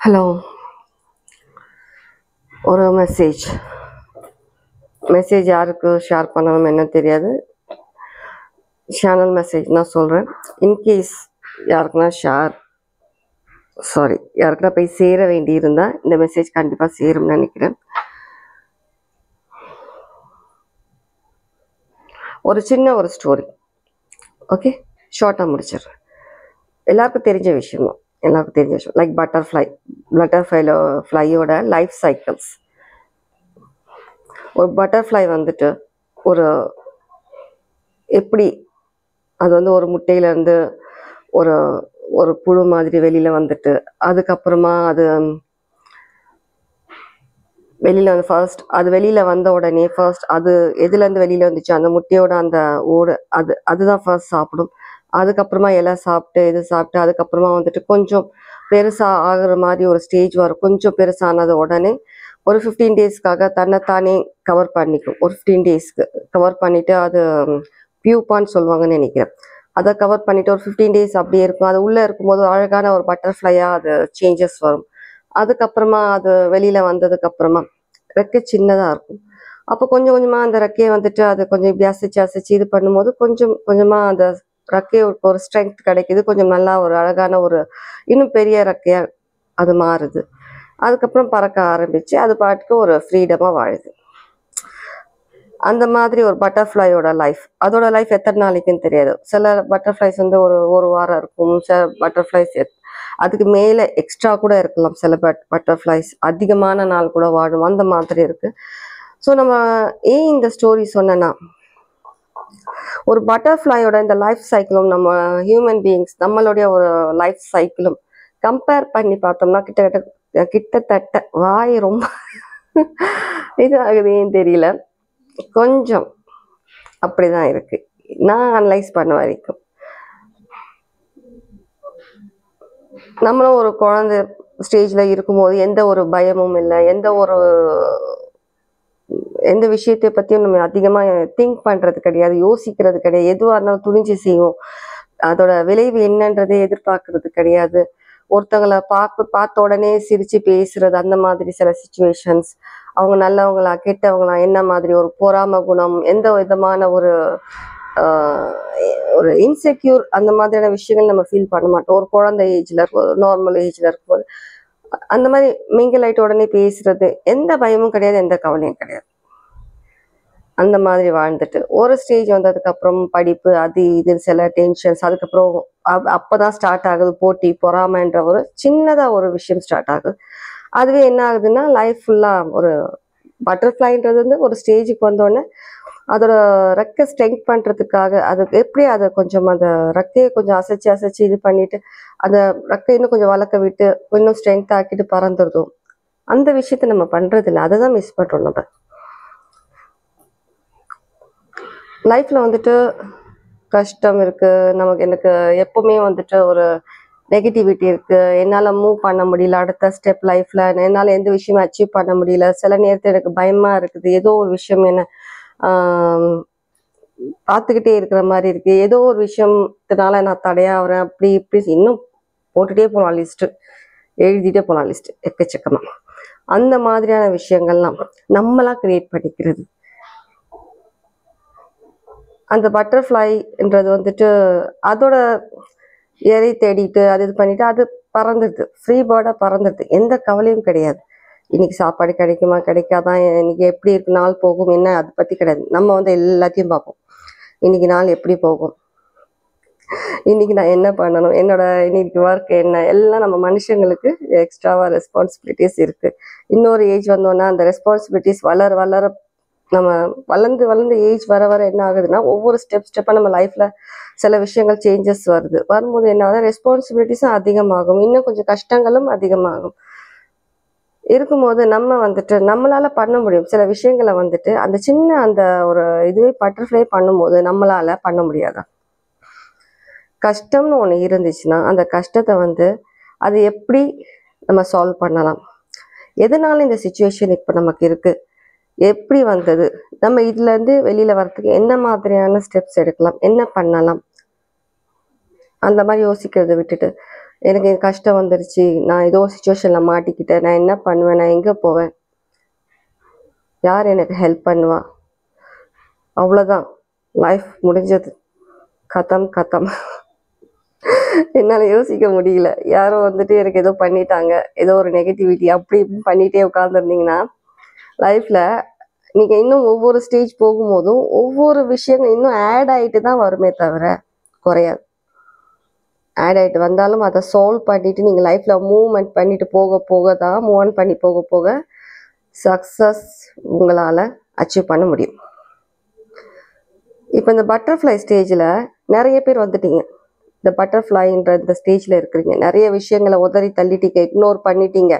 Hello. ஒரு message யாருக்கு share பண்ணணும் என்ன தெரியாது. சேனல் மெசேஜ் நான் சொல்கிறேன். இன்கேஸ் யாருக்குன்னா யாருக்குன்னா போய் சேர வேண்டியிருந்தால் இந்த மெசேஜ் கண்டிப்பாக சேரும்னு நினைக்கிறேன். ஒரு ஸ்டோரி, ஓகே, ஷார்ட்டாக முடிச்சிடுறேன். எல்லாருக்கும் தெரிஞ்ச விஷயம் லைக் பட்டர்ஃப்ளையோட லைஃப் சைக்கிள்ஸ். ஒரு பட்டர்ஃப்ளை வந்துட்டு ஒரு எப்படி அது வந்து ஒரு முட்டையிலேருந்து ஒரு ஒரு புழு மாதிரி வெளியில் வந்துட்டு அதுக்கப்புறமா அது வெளியில் வந்து வெளியில் வந்த உடனே அது எதுலேருந்து வெளியில் வந்துச்சு, அந்த முட்டையோட அந்த ஓடு அதுதான் ஃபர்ஸ்ட் சாப்பிடும். அதுக்கப்புறமா எல்லாம் சாப்பிட்டு அதுக்கப்புறமா வந்துட்டு கொஞ்சம் பெருசாக ஆகுற மாதிரி ஒரு ஸ்டேஜ் வரும். கொஞ்சம் பெருசானது உடனே ஒரு 15 டேஸ்க்காக தன்னைத்தானே கவர் பண்ணிக்கும். ஒரு 15 டேஸ்க்கு கவர் பண்ணிவிட்டு அது பியூப்பான்னு சொல்லுவாங்கன்னு நினைக்கிறேன். அதை கவர் பண்ணிவிட்டு ஒரு 15 டேஸ் அப்படியே இருக்கும். அது உள்ளே இருக்கும்போது அழகான ஒரு பட்டர்ஃப்ளையாக அது சேஞ்சஸ் வரும். அதுக்கப்புறமா அது வெளியில் வந்ததுக்கப்புறமா ரெக்கை சின்னதாக இருக்கும். அப்போ கொஞ்சம் கொஞ்சமாக அந்த ரெக்கையை வந்துட்டு அது கொஞ்சம் இப்படி அசைச்சு இது பண்ணும்போது கொஞ்சம் கொஞ்சமாக அந்த ரெக்கையோட ஒரு ஸ்ட்ரென்த் கிடைக்குது. கொஞ்சம் நல்லா ஒரு அழகான ஒரு இன்னும் பெரிய ரெக்கையாக அது மாறுது. அதுக்கப்புறம் பறக்க ஆரம்பித்து அது பாட்டுக்கு ஒரு ஃப்ரீடமாக வாழுது. அந்த மாதிரி ஒரு பட்டர்ஃப்ளையோட லைஃப், அதோட லைஃப் எத்தனை நாளைக்குன்னு தெரியாது. சில பட்டர்ஃப்ளைஸ் வந்து ஒரு வாரம் இருக்கும். சில பட்டர்ஃப்ளைஸ் அதுக்கு மேலே எக்ஸ்ட்ரா கூட இருக்கலாம். சில பட்டர்ஃப்ளைஸ் அதிகமான நாள் கூட வாழும். அந்த மாதிரி இருக்குது. ஸோ நம்ம ஏன் இந்த ஸ்டோரி சொன்னேன்னா, ஒரு பட்டர்ஃப்ளையோட இந்த லைஃப் சைக்கிளும் நம்ம ஹியூமன் பீயிங்ஸ் நம்மளுடைய ஒரு லைஃப் சைக்கிளும் கம்பேர் பண்ணி பார்த்தோம்னா கிட்டத்தட்ட வாய் ரொம்ப இது ஆகுதுன்னு தெரியல, கொஞ்சம் அப்படிதான் இருக்கு. நான் அனலைஸ் பண்ண வரைக்கும் நம்மளும் ஒரு குழந்தை ஸ்டேஜில் இருக்கும்போது எந்த ஒரு பயமும் இல்லை, எந்த விஷயத்தை பற்றியும் நம்ம அதிகமாக திங்க் பண்ணுறது கிடையாது, யோசிக்கிறது கிடையாது. எதுவாக இருந்தாலும் துணிஞ்சு செய்வோம். அதோட விளைவு என்னன்றதை எதிர்பார்க்கறது கிடையாது. ஒருத்தங்களை பார்த்த உடனே சிரித்து பேசுறது, அந்த மாதிரி சில சுச்சுவேஷன்ஸ், அவங்க நல்லவங்களா கெட்டவங்களா என்ன மாதிரி ஒரு பொறாம குணம், எந்த விதமான ஒரு இன்செக்யூர் அந்த மாதிரியான விஷயங்கள் நம்ம ஃபீல் பண்ண மாட்டோம். ஒரு குழந்தை ஏஜில் நார்மல் ஏஜில் இருக்கும்போது அந்த மாதிரி மிங்கிள் ஆகிட்ட உடனே பேசுறது, எந்த பயமும் கிடையாது, எந்த கவலையும் கிடையாது. அந்த மாதிரி வாழ்ந்துட்டு ஒரு ஸ்டேஜ் வந்ததுக்கப்புறம் படிப்பு அது இது சில டென்ஷன்ஸ், அதுக்கப்புறம் அப்போதான் ஸ்டார்ட் ஆகுது போட்டி பொறாமைன்ற ஒரு சின்னதாக ஒரு விஷயம் ஸ்டார்ட் ஆகுது. அதுவே என்ன ஆகுதுன்னா லைஃப் ஃபுல்லாக ஒரு பட்டர்ஃப்ளைன்றது வந்து ஒரு ஸ்டேஜுக்கு வந்தோடனே அதோட ரெக்கை ஸ்ட்ரெங்க் பண்ணுறதுக்காக அதுக்கு எப்படி அதை கொஞ்சம் அந்த ரெக்கையை கொஞ்சம் அசைச்சு இது பண்ணிட்டு அந்த ரெக்கை இன்னும் கொஞ்சம் வளர்க்க விட்டு இன்னும் ஸ்ட்ரென்த் ஆக்கிட்டு பறந்துருதும். அந்த விஷயத்த நம்ம பண்ணுறதில்ல, அதை தான் மிஸ் பண்ணுறோம். நம்ம லைஃப்பில் வந்துட்டு கஷ்டம் இருக்குது, எனக்கு எப்போவுமே வந்துட்டு ஒரு நெகட்டிவிட்டி இருக்குது, என்னால் மூவ் பண்ண முடியல, அடுத்த ஸ்டெப் லைஃப்பில் என்னால் எந்த விஷயமும் அச்சீவ் பண்ண முடியல, சில நேரத்தில் எனக்கு பயமாக இருக்குது, ஏதோ ஒரு விஷயம் என்ன பார்த்துக்கிட்டே இருக்கிற மாதிரி இருக்குது, ஏதோ ஒரு விஷயத்தினால நான் தடையாகிறேன், அப்படி இப்படி இன்னும் போட்டுகிட்டே போகலாம் லிஸ்ட்டு, எழுதிட்டே போகலாம் லிஸ்ட்டு எக்கச்சக்கமாக. அந்த மாதிரியான விஷயங்கள்லாம் நம்மளாக க்ரியேட் பண்ணிக்கிறது. அந்த பட்டர்ஃப்ளைன்றது வந்துட்டு அதோட இறை தேடிட்டு அது இது பண்ணிட்டு அது பறந்துடுது, ஃப்ரீ பேர்டாக பறந்துடுது, எந்த கவலையும் கிடையாது. இன்னைக்கு சாப்பாடு கிடைக்குமா கிடைக்காதான், இன்னைக்கு எப்படி இருக்கு நாள் போகும் என்ன, அதை பற்றி கிடையாது. நம்ம வந்து எல்லாத்தையும் பார்ப்போம். இன்னைக்கு நாள் எப்படி போகும், இன்னைக்கு நான் என்ன பண்ணணும், இன்னைக்கு ஒர்க் என்ன, எல்லாம் நம்ம மனுஷங்களுக்கு எக்ஸ்ட்ராவாக ரெஸ்பான்சிபிலிட்டிஸ் இருக்குது. இன்னொரு ஏஜ் வந்தோன்னா அந்த ரெஸ்பான்சிபிலிட்டிஸ் வளர நம்ம வளர்ந்து ஏஜ் வர என்ன ஆகுதுன்னா ஒவ்வொரு ஸ்டெப்பாக நம்ம லைஃப்பில் சில விஷயங்கள் சேஞ்சஸ் வரும்போது என்ன ஆகுது, ரெஸ்பான்சிபிலிட்டிஸும் அதிகமாகும், இன்னும் கொஞ்சம் கஷ்டங்களும் அதிகமாகும். இருக்கும்போது நம்ம வந்துட்டு நம்மளால் பண்ண முடியும் சில விஷயங்களை வந்துட்டு அந்த சின்ன அந்த ஒரு இதுவே பட்டர்ஃப்ளை பண்ணும்போது நம்மளால் பண்ண முடியாதா? கஷ்டம்னு ஒன்று இருந்துச்சுன்னா அந்த கஷ்டத்தை வந்து அது எப்படி நம்ம சால்வ் பண்ணலாம், எதனால இந்த சுச்சுவேஷன் இப்போ நமக்கு இருக்குது, எப்படி வந்தது, நம்ம இதுலேருந்து வெளியில் வர்றதுக்கு என்ன மாதிரியான ஸ்டெப்ஸ் எடுக்கலாம், என்ன பண்ணலாம், அந்த மாதிரி யோசிக்கிறத விட்டுட்டு எனக்கு கஷ்டம் வந்துருச்சு, நான் ஏதோ சுச்சுவேஷனில் மாட்டிக்கிட்டேன், நான் என்ன பண்ணுவேன், நான் எங்கே போவேன், யார் எனக்கு ஹெல்ப் பண்ணுவா, அவ்வளோதான், லைஃப் முடிஞ்சது, கதம் கதம். என்னால் யோசிக்க முடியல. யாரோ வந்துட்டு எனக்கு ஏதோ பண்ணிட்டாங்க, ஏதோ ஒரு நெகட்டிவிட்டி அப்படி இப்படின்னு பண்ணிகிட்டே உட்காந்துருந்தீங்கன்னா லைஃப்பில் நீங்கள் இன்னும் ஒவ்வொரு ஸ்டேஜ் போகும்போதும் ஒவ்வொரு விஷயங்கள் இன்னும் ஆட் ஆகிட்டு தான் வருமே தவிர குறையாது. ஆட் ஆகிட்டு வந்தாலும் அதை சால்வ் பண்ணிவிட்டு நீங்கள் லைஃப்பில் மூவ்மெண்ட் பண்ணிட்டு போக போக தான் மூவ் ஆன் பண்ணி போக போக சக்ஸஸ் உங்களால் அச்சீவ் பண்ண முடியும். இப்போ இந்த பட்டர்ஃப்ளை ஸ்டேஜில் நிறைய பேர் வந்துட்டீங்க. இந்த பட்டர்ஃப்ளைன்ற இந்த ஸ்டேஜில் இருக்கிறீங்க. நிறைய விஷயங்களை உதறி தள்ளிட்டீங்க, இக்னோர் பண்ணிட்டீங்க,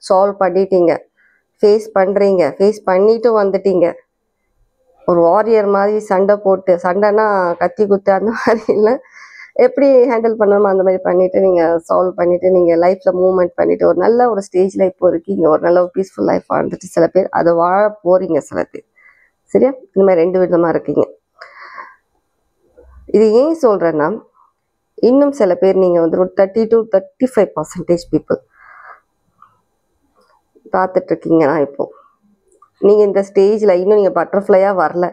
சால்வ் பண்ணிட்டீங்க, ஃபேஸ் பண்ணுறீங்க, ஃபேஸ் பண்ணிட்டு வந்துட்டீங்க. ஒரு வாரியர் மாதிரி சண்டை போட்டு, சண்டைனா கத்தி குத்து அந்த மாதிரி இல்லை, எப்படி ஹேண்டில் பண்ணணுமோ அந்த மாதிரி பண்ணிவிட்டு நீங்கள் சால்வ் பண்ணிவிட்டு நீங்கள் லைஃப்பில் மூவ்மெண்ட் பண்ணிவிட்டு ஒரு நல்ல ஒரு ஸ்டேஜில் இப்போ இருக்கீங்க. ஒரு நல்ல ஒரு பீஸ்ஃபுல் லைஃப் வாழ்ந்துட்டு சில பேர் அதை வாழ போகிறீங்க, சில பேர் சரியா இந்த மாதிரி 2 விதமாக இருக்கீங்க. இது ஏன் சொல்கிறேன்னா, இன்னும் சில பேர் நீங்கள் வந்து ஒரு 30 to 35% பீப்புள் பார்த்துட்ருக்கீங்கன்னா இப்போது நீங்கள் இந்த ஸ்டேஜில் இன்னும் நீங்கள் பட்டர்ஃப்ளையாக வரல,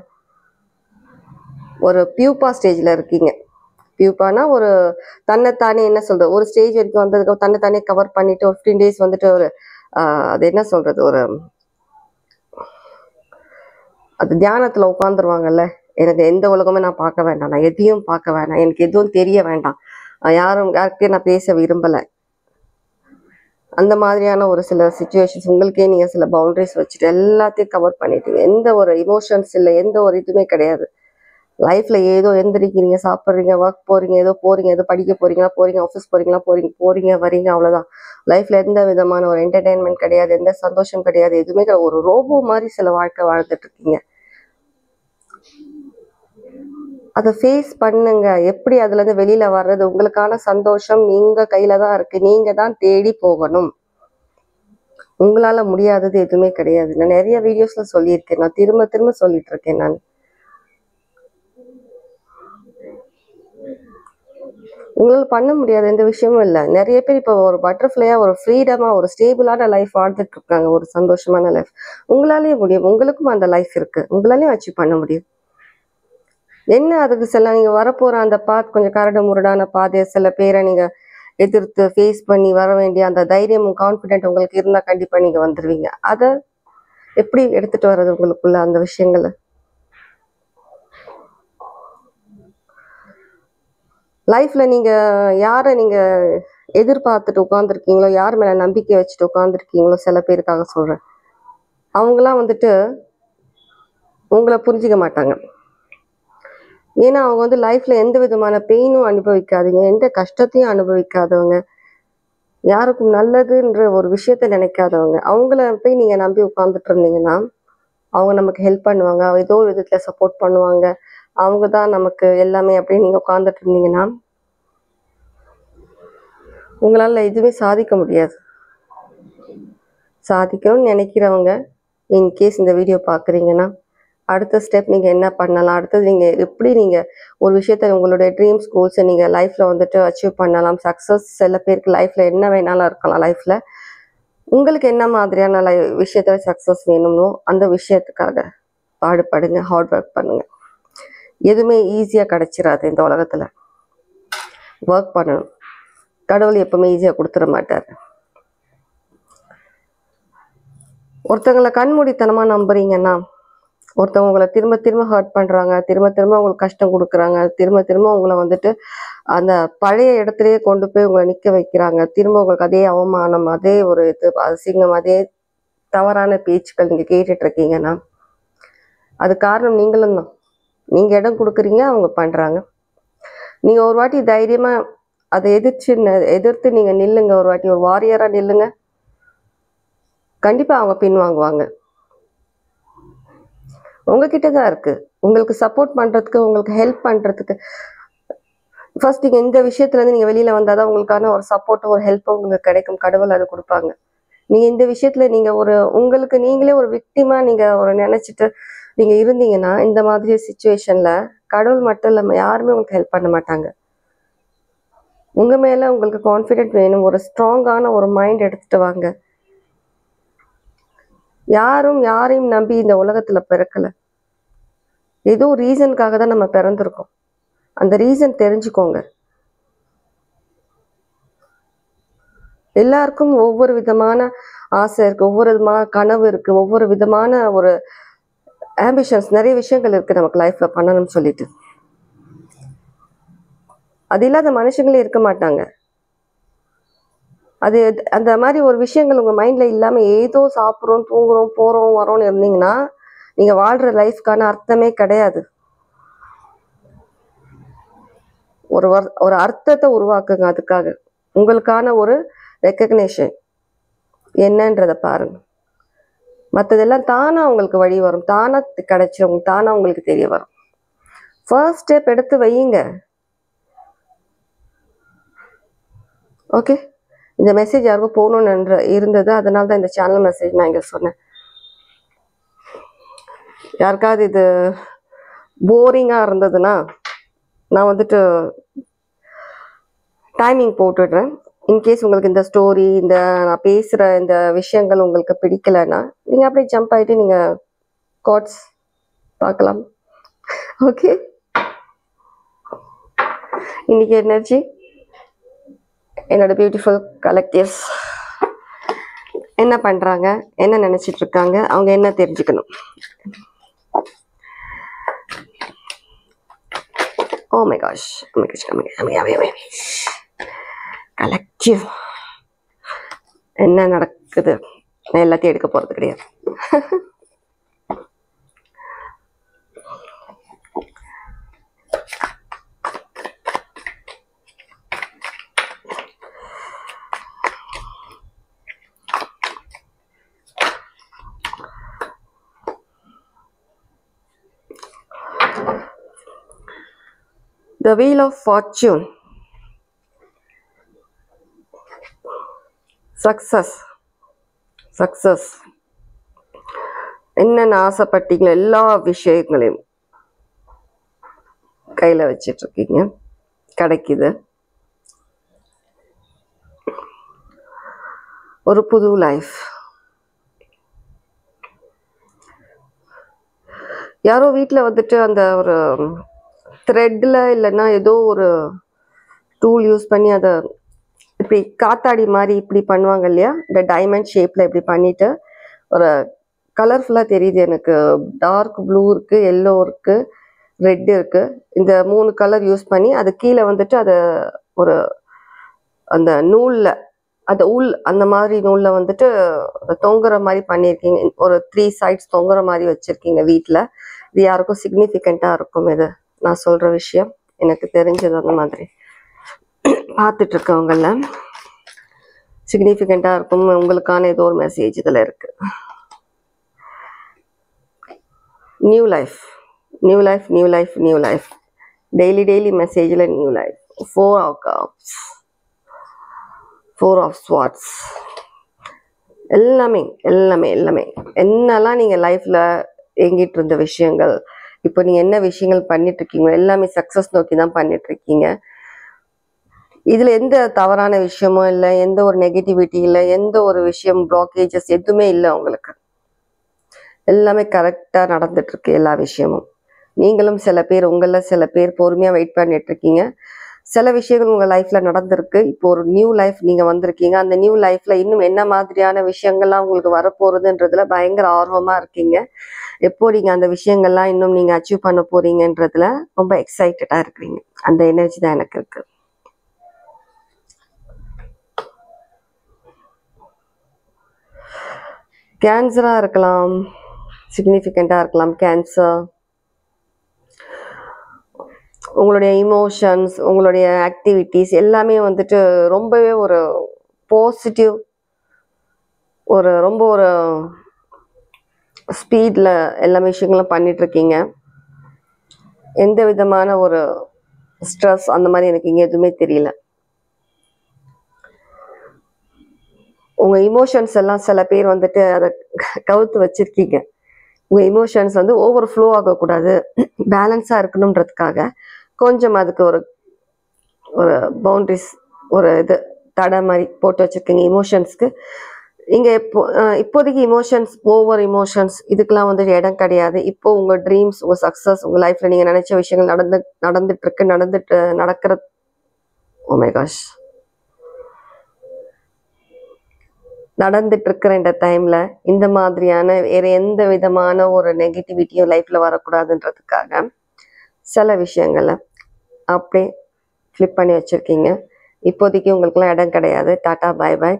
ஒரு பியூப்பா ஸ்டேஜில் இருக்கீங்க. பியூப்பானா ஒரு தன்னைத்தானே என்ன சொல்கிறது, ஒரு ஸ்டேஜ் வரைக்கும் வந்ததுக்கு தன்னைத்தானே கவர் பண்ணிவிட்டு ஒரு 15 days வந்துட்டு ஒரு அது என்ன சொல்கிறது, ஒரு அது தியானத்தில் உட்காந்துருவாங்கல்ல, எனக்கு எந்த உலகமே நான் பார்க்க வேண்டாம், நான் எதையும் பார்க்க வேண்டாம், எனக்கு எதுவும் தெரிய வேண்டாம், யார்கிட்டையும் நான் பேச விரும்பலை, அந்த மாதிரியான ஒரு சில சுச்சுவேஷன்ஸ் உங்களுக்கே நீங்கள் சில பவுண்டரிஸ் வச்சுட்டு எல்லாத்தையும் கவர் பண்ணிட்டீங்க. எந்த ஒரு இமோஷன்ஸ் இல்லை, எந்த ஒரு இதுவுமே கிடையாது. லைஃப்பில் ஏதோ எந்திரிக்கிறீங்க, சாப்பிட்றீங்க, ஒர்க் போகிறீங்க, ஏதோ போகிறீங்க, ஏதோ படிக்க போகிறீங்க, ஆஃபீஸ் போகிறீங்க வரீங்க, அவ்வளோதான். லைஃப்பில் எந்த விதமான ஒரு என்டர்டெயின்மெண்ட் கிடையாது, எந்த சந்தோஷம் கிடையாது, எதுவுமே கிடையாது. ஒரு ரோபோ மாதிரி சில வாழ்க்கை வாழ்ந்துட்டுருக்கீங்க. அதை ஃபேஸ் பண்ணுங்க. எப்படி அதுலேருந்து வெளியில் வர்றது, உங்களுக்கான சந்தோஷம் நீங்கள் கையில் தான் இருக்குது, நீங்கள் தான் தேடி போகணும். உங்களால் முடியாதது எதுவுமே கிடையாது. நான் நிறைய வீடியோஸில் சொல்லியிருக்கேன், நான் திரும்ப திரும்ப சொல்லிட்டு இருக்கேன். நான் உங்களால் பண்ண முடியாத எந்த விஷயமும் இல்லை. நிறைய பேர் இப்போ ஒரு பட்டர்ஃப்ளையாக ஒரு ஃப்ரீடமாக ஒரு ஸ்டேபிளான லைஃப் வாழ்ந்துட்டு இருக்காங்க, ஒரு சந்தோஷமான லைஃப். உங்களாலேயும் முடியும், உங்களுக்கும் அந்த லைஃப் இருக்குது, உங்களாலேயும் அச்சீவ் பண்ண முடியும். என்ன அதுக்கு சில நீங்கள் வரப்போகிற அந்த பாத் கொஞ்சம் கரடு முரடான பாதையை சில பேரை நீங்கள் எதிர்த்து ஃபேஸ் பண்ணி வர வேண்டிய அந்த தைரியமும் கான்ஃபிடென்ட் உங்களுக்கு இருந்தால் கண்டிப்பாக நீங்கள் வந்துடுவீங்க. அதை எப்படி எடுத்துகிட்டு வர்றது உங்களுக்குள்ள அந்த விஷயங்களை? லைஃப்பில் நீங்கள் யாரை நீங்கள் எதிர்பார்த்துட்டு உட்காந்துருக்கீங்களோ, யார் மேலே நம்பிக்கை வச்சுட்டு உட்காந்துருக்கீங்களோ, சில பேருக்காக சொல்கிறேன், அவங்களாம் வந்துட்டு உங்களை புரிஞ்சிக்க மாட்டாங்க. ஏன்னா அவங்க வந்து லைஃப்பில் எந்த விதமான பெயினும் அனுபவிக்காதீங்க, எந்த கஷ்டத்தையும் அனுபவிக்காதவங்க, யாருக்கும் நல்லதுன்ற ஒரு விஷயத்த நினைக்காதவங்க. அவங்கள போய் நீங்கள் நம்பி உட்காந்துட்டு இருந்தீங்கன்னா அவங்க நமக்கு ஹெல்ப் பண்ணுவாங்க, ஏதோ ஒரு விதத்தில் சப்போர்ட் பண்ணுவாங்க, அவங்க தான் நமக்கு எல்லாமே அப்படின்னு நீங்கள் உட்காந்துட்டு இருந்தீங்கன்னா உங்களால் எதுவுமே சாதிக்க முடியாது. சாதிக்கணும்னு நினைக்கிறவங்க இன்கேஸ் இந்த வீடியோ பார்க்குறீங்கன்னா அடுத்த ஸ்டெப் நீங்கள் என்ன பண்ணலாம், அடுத்தது நீங்கள் எப்படி நீங்கள் ஒரு விஷயத்த உங்களுடைய ட்ரீம்ஸ் கோல்ஸை நீங்கள் லைஃப்பில் வந்துட்டு அச்சீவ் பண்ணலாம். சக்ஸஸ் சில பேருக்கு லைஃப்பில் என்ன வேணாலும் இருக்கலாம். லைஃப்பில் உங்களுக்கு என்ன மாதிரியான விஷயத்தில் சக்ஸஸ் வேணுமோ அந்த விஷயத்துக்காக பாடுபடுங்க, ஹார்ட் ஒர்க் பண்ணுங்கள். எதுவுமே ஈஸியாக கிடச்சிடாது இந்த உலகத்தில், ஒர்க் பண்ணணும். கடவுள் எப்பவுமே ஈஸியாக கொடுத்துட மாட்டார். ஒருத்தங்களை கண்மூடித்தனமாக நம்புறீங்கன்னா, ஒருத்தவங்க உங்களை திரும்ப திரும்ப ஹர்ட் பண்ணுறாங்க, திரும்ப திரும்ப உங்களுக்கு கஷ்டம் கொடுக்குறாங்க, திரும்ப திரும்ப உங்களை வந்துட்டு அந்த பழைய இடத்துலையே கொண்டு போய் உங்களை நிற்க வைக்கிறாங்க, திரும்ப உங்களுக்கு அதே அவமானம், அதே ஒரு இது அசிங்கம், அதே தவறான பேச்சுக்கள் நீங்கள் கேட்டுட்ருக்கீங்கன்னா அது காரணம் நீங்களும் தான். நீங்கள் இடம் கொடுக்குறீங்க, அவங்க பண்ணுறாங்க. நீங்கள் ஒரு வாட்டி தைரியமாக அதை எதிர்த்து நீங்கள் நில்லுங்க, ஒரு வாட்டி ஒரு வாரியராக நில்லுங்க, கண்டிப்பாக அவங்க பின்வாங்குவாங்க. உங்ககிட்ட தான் இருக்குது, உங்களுக்கு சப்போர்ட் பண்ணுறதுக்கு, உங்களுக்கு ஹெல்ப் பண்ணுறதுக்கு. ஃபர்ஸ்ட் நீங்கள் இந்த விஷயத்துலேருந்து நீங்கள் வெளியில் வந்தால் தான் உங்களுக்கான ஒரு சப்போர்ட்டும் ஒரு ஹெல்ப்பும் உங்களுக்கு கிடைக்கும். கடவுள் அதை கொடுப்பாங்க. நீங்கள் இந்த விஷயத்தில் நீங்கள் உங்களுக்கு நீங்களே ஒரு விக்டிமாக நீங்கள் ஒரு நினச்சிட்டு நீங்கள் இருந்தீங்கன்னா இந்த மாதிரி சுச்சுவேஷனில் கடவுள் மட்டும் இல்லாமல் யாருமே உங்களுக்கு ஹெல்ப் பண்ண மாட்டாங்க. உங்க மேல உங்களுக்கு கான்ஃபிடென்ட் வேணும். ஒரு ஸ்ட்ராங்கான ஒரு மைண்ட் எடுத்துட்டு வாங்க. யாரும் யாரையும் நம்பி இந்த உலகத்துல பிறக்கல. ஏதோ ரீசனுக்காக தான் நம்ம பிறந்திருக்கோம். அந்த ரீசன் தெரிஞ்சுக்கோங்க. எல்லாருக்கும் ஒவ்வொரு விதமான ஆசை இருக்கு, ஒவ்வொரு விதமான கனவு இருக்கு, ஒவ்வொரு விதமான ஒரு ஆம்பிஷன்ஸ், நிறைய விஷயங்கள் இருக்கு நமக்கு லைஃப்ல பண்ணணும்னு சொல்லிட்டு. அது இல்லாத மனுஷங்களே இருக்க மாட்டாங்க. அது அந்த மாதிரி ஒரு விஷயங்கள் உங்க மைண்ட்ல இல்லாம ஏதோ சாப்பிட்றோம், தூங்குறோம், போறோம், வரோம்னு இருந்தீங்கன்னா நீங்க வாழ்ற லைஃப்கான அர்த்தமே கிடையாது. ஒரு அர்த்தத்தை உருவாக்குங்க. அதுக்காக உங்களுக்கான ஒரு ரெக்கக்னேஷன் என்னன்றதை பாருங்க. மற்றதெல்லாம் தானா உங்களுக்கு வழி வரும், தானா கிடைச்சிரும், தானா உங்களுக்கு தெரிய வரும். ஃபர்ஸ்ட் ஸ்டெப் எடுத்து வையுங்க. ஓகே, இந்த மெசேஜ் யாருக்கும் போகணும்னு இருந்தது, அதனால தான் இந்த சேனல் மெசேஜ் நான் இங்கே சொன்னேன். யாருக்காவது இது போரிங்காக இருந்ததுன்னா நான் வந்துட்டு டைமிங் போட்டுடுறேன். இன்கேஸ் உங்களுக்கு இந்த ஸ்டோரி, இந்த நான் பேசுகிற இந்த விஷயங்கள் உங்களுக்கு பிடிக்கலைன்னா நீங்கள் அப்படியே ஜம்ப் ஆகிட்டு நீங்கள் காட்ஸ் பார்க்கலாம். ஓகே, இன்னைக்கு எனர்ஜி என்னோட பியூட்டிஃபுல் கலெக்டிவ்ஸ் என்ன பண்ணுறாங்க, என்ன நினச்சிட்டு இருக்காங்க, அவங்க என்ன தெரிஞ்சுக்கணும். Oh my gosh, oh my gosh, collective என்ன நடக்குது, நான் எல்லாத்தையும் எடுக்க போகிறது கிடையாது. The Wheel of Fortune. Success என்னென்ன ஆசைப்பட்டீங்களோ எல்லா விஷயங்களையும் கையில் வச்சிட்டு இருக்கீங்க, கிடைக்குது. ஒரு புது லைஃப். யாரோ வீட்டில் வந்துட்டு அந்த ஒரு த்ரெட்டில் இல்லைன்னா ஏதோ ஒரு டூல் யூஸ் பண்ணி அதை இப்படி காத்தாடி மாதிரி இப்படி பண்ணுவாங்க இல்லையா, இந்த டைமண்ட் ஷேப்பில் இப்படி பண்ணிட்டு ஒரு கலர்ஃபுல்லாக தெரியுது எனக்கு. டார்க் ப்ளூ இருக்குது, எல்லோ இருக்குது, ரெட் இருக்குது. இந்த 3 கலர் யூஸ் பண்ணி அது கீழே வந்துட்டு அதை ஒரு அந்த நூலில், அந்த அந்த மாதிரி நூலில் வந்துட்டு தொங்குற மாதிரி பண்ணியிருக்கீங்க. ஒரு 3 சைட்ஸ் தொங்குற மாதிரி வச்சுருக்கீங்க வீட்டில். இது யாருக்கும் சிக்னிஃபிகண்ட்டாக இருக்கும். இது நான் சொல்கிற விஷயம் எனக்கு தெரிஞ்சது. அந்த மாதிரி பார்த்துட்டு இருக்கவங்கள சிக்னிஃபிகண்ட்டாக இருக்கும். உங்களுக்கான ஏதோ ஒரு மெசேஜ் இதில் இருக்கு. New life, new life, new life, new life. Daily மெசேஜில் new life. 4 of Cups, 4 of Swords. எல்லாமே என்னெல்லாம் நீங்கள் லைஃப்பில் எங்கிட்டு இருந்த விஷயங்கள், இப்போ நீங்கள் என்ன விஷயங்கள் பண்ணிட்டு இருக்கீங்க, எல்லாமே சக்ஸஸ் நோக்கி தான் பண்ணிட்டு இருக்கீங்க. இதில் எந்த தவறான விஷயமும் இல்லை, எந்த ஒரு நெகட்டிவிட்டி இல்லை, எந்த ஒரு விஷயம் பிளாக்கேஜஸ் எதுவுமே இல்லை. உங்களுக்கு எல்லாமே கரெக்டாக நடந்துட்டு இருக்கு எல்லா விஷயமும். நீங்களும் உங்களில் சில பேர் பொறுமையாக வெயிட் பண்ணிட்டு இருக்கீங்க. சில விஷயங்கள் உங்கள் லைஃப்பில் நடந்திருக்கு. இப்போ ஒரு நியூ லைஃப் நீங்கள் வந்திருக்கீங்க. அந்த நியூ லைஃப்பில் இன்னும் என்ன மாதிரியான விஷயங்கள்லாம் உங்களுக்கு வரப்போகிறதுன்றதுல பயங்கர ஆர்வமாக இருக்கீங்க. எப்போ நீங்கள் அந்த விஷயங்கள்லாம் இன்னும் நீங்கள் அச்சீவ் பண்ண போகிறீங்கன்றதுல ரொம்ப எக்ஸைட்டடாக இருக்கிறீங்க. அந்த எனர்ஜி தான் எனக்கு இருக்குது. கேன்சராக இருக்கலாம், சிக்னிஃபிகண்ட்டாக இருக்கலாம் கேன்சர். உங்களுடைய இமோஷன்ஸ், உங்களுடைய ஆக்டிவிட்டீஸ் எல்லாமே வந்துட்டு ரொம்பவே ஒரு பாசிட்டிவ், ரொம்ப ஒரு ஸ்பீடில் எல்லா விஷயங்களும் பண்ணிகிட்ருக்கீங்க. எந்த விதமான ஒரு ஸ்ட்ரெஸ் அந்த மாதிரி எனக்கு இங்கே எதுவுமே தெரியல. உங்கள் இமோஷன்ஸ் எல்லாம் சில பேர் வந்துட்டு அதை கவுத்து வச்சுருக்கீங்க. உங்கள் இமோஷன்ஸ் வந்து ஓவர் ஃப்ளோ ஆகக்கூடாது, பேலன்ஸாக இருக்கணுன்றதுக்காக கொஞ்சம் அதுக்கு ஒரு பவுண்ட்ரிஸ் ஒரு இது தடை மாதிரி போட்டு வச்சுருக்கீங்க இமோஷன்ஸ்க்கு. இங்கே இப்போதைக்கு ஓவர் இமோஷன்ஸ் இதுக்கெல்லாம் வந்துட்டு இடம் கிடையாது. இப்போ உங்கள் ட்ரீம்ஸ், உங்கள் சக்ஸஸ், உங்கள் லைஃப்பில் நீங்கள் நினச்ச விஷயங்கள் நடக்கிற ஓ மை காஷ் நடந்துட்டு இருக்கிற இந்த டைம்ல இந்த மாதிரியான வேற எந்த விதமான ஒரு நெகட்டிவிட்டியும் லைஃப்ல வரக்கூடாதுன்றதுக்காக சில விஷயங்களை அப்படியே ஃபிளிப் பண்ணி வச்சிருக்கீங்க. இப்போதைக்கு உங்களுக்குலாம் இடம் கிடையாது. டாடா பாய் பாய்.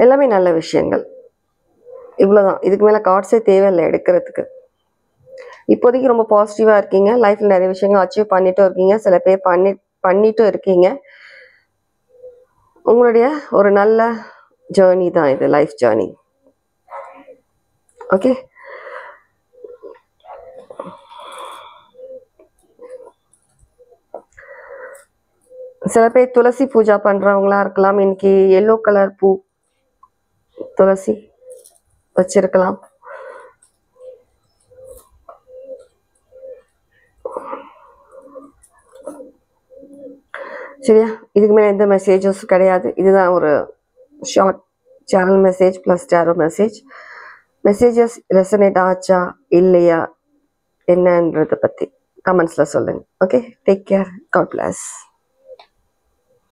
எல்லாமே நல்ல விஷயங்கள். இவ்வளோதான். இதுக்கு மேலே கார்ட்ஸே தேவையில்லை எடுக்கிறதுக்கு. இப்போதைக்கு ரொம்ப பாசிட்டிவாக இருக்கீங்க. லைஃப்பில் நிறைய விஷயங்கள் அச்சீவ் பண்ணிட்டும் இருக்கீங்க. சில பேர் பண்ணிட்டும் இருக்கீங்க. உங்களுடைய ஒரு நல்ல ஜேர்னி தான் இது, லைஃப் ஜேர்னி. ஓகே, சில பேர் துளசி பூஜா பண்ணுறவங்களா இருக்கலாம். இன்னைக்கு எல்லோ கலர் பூ துளசி வச்சிருக்கலாம். சரியா? இதுக்கு மேலே எந்த மெசேஜஸும் கிடையாது. இதுதான் ஒரு short channel message plus tarot message. Messages resonate ஆச்சா இல்லையா என்னன்றதை பற்றி கமெண்ட்ஸில் சொல்லுங்கள். Okay, take care. God plus.